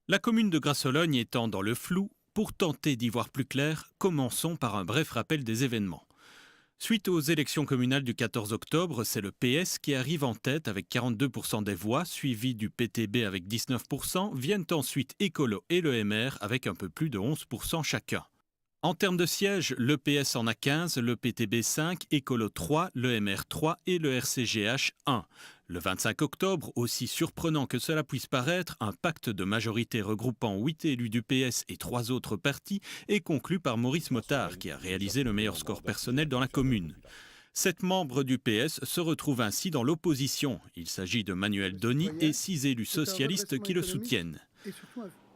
La commune de Grassologne étant dans le flou, pour tenter d'y voir plus clair, commençons par un bref rappel des événements. Suite aux élections communales du 14 octobre, c'est le PS qui arrive en tête avec 42% des voix, suivi du PTB avec 19%, viennent ensuite Écolo et le MR avec un peu plus de 11% chacun. En termes de sièges, le PS en a 15, le PTB 5, Écolo 3, le MR 3 et le RCGH 1. Le 25 octobre, aussi surprenant que cela puisse paraître, un pacte de majorité regroupant 8 élus du PS et 3 autres partis est conclu par Maurice Motard, qui a réalisé le meilleur score personnel dans la commune. 7 membres du PS se retrouvent ainsi dans l'opposition. Il s'agit de Manuel Dony et 6 élus socialistes qui le soutiennent.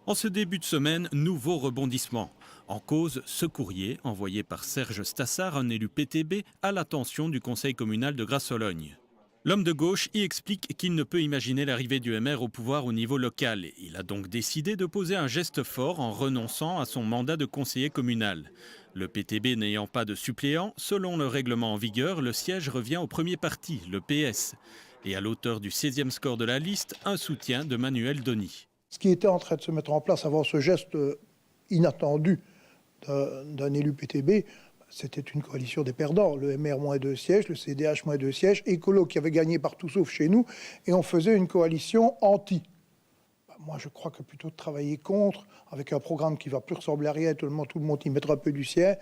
En ce début de semaine, nouveau rebondissement. En cause, ce courrier envoyé par Serge Stassard, un élu PTB, à l'attention du conseil communal de Grassologne. L'homme de gauche y explique qu'il ne peut imaginer l'arrivée du MR au pouvoir au niveau local. Il a donc décidé de poser un geste fort en renonçant à son mandat de conseiller communal. Le PTB n'ayant pas de suppléant, selon le règlement en vigueur, le siège revient au premier parti, le PS. Et à l'auteur du 16e score de la liste, un soutien de Manuel Dony. Ce qui était en train de se mettre en place avant ce geste inattendu d'un élu PTB, c'était une coalition des perdants. Le MR moins 2 sièges, le CDH moins 2 sièges, Écolo qui avait gagné partout sauf chez nous, et on faisait une coalition anti. Moi, je crois que plutôt de travailler contre, avec un programme qui va plus ressembler à rien, tout le monde y mettra un peu du sien,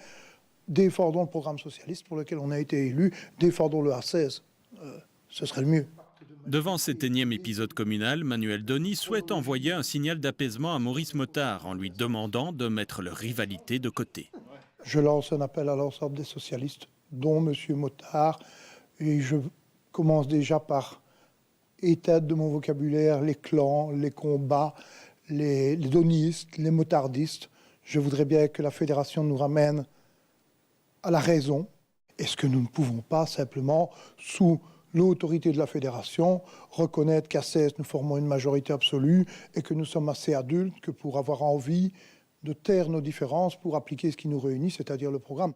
défendons le programme socialiste pour lequel on a été élu, défendons le A16, ce serait le mieux. Devant cet énième épisode communal, Manuel Dony souhaite envoyer un signal d'apaisement à Maurice Motard en lui demandant de mettre leur rivalité de côté. Je lance un appel à l'ensemble des socialistes, dont M. Motard, et je commence déjà par éteindre de mon vocabulaire les clans, les combats, les donistes, les motardistes. Je voudrais bien que la fédération nous ramène à la raison. Est-ce que nous ne pouvons pas simplement, sous l'autorité de la fédération, reconnaître qu'à 16, nous formons une majorité absolue et que nous sommes assez adultes que pour avoir envie de taire nos différences pour appliquer ce qui nous réunit, c'est-à-dire le programme.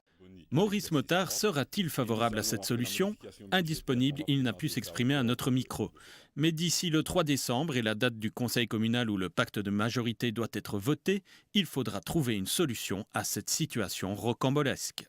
Maurice Motard sera-t-il favorable à cette solution? Indisponible, il n'a pu s'exprimer à notre micro. Mais d'ici le 3 décembre et la date du conseil communal où le pacte de majorité doit être voté, il faudra trouver une solution à cette situation rocambolesque.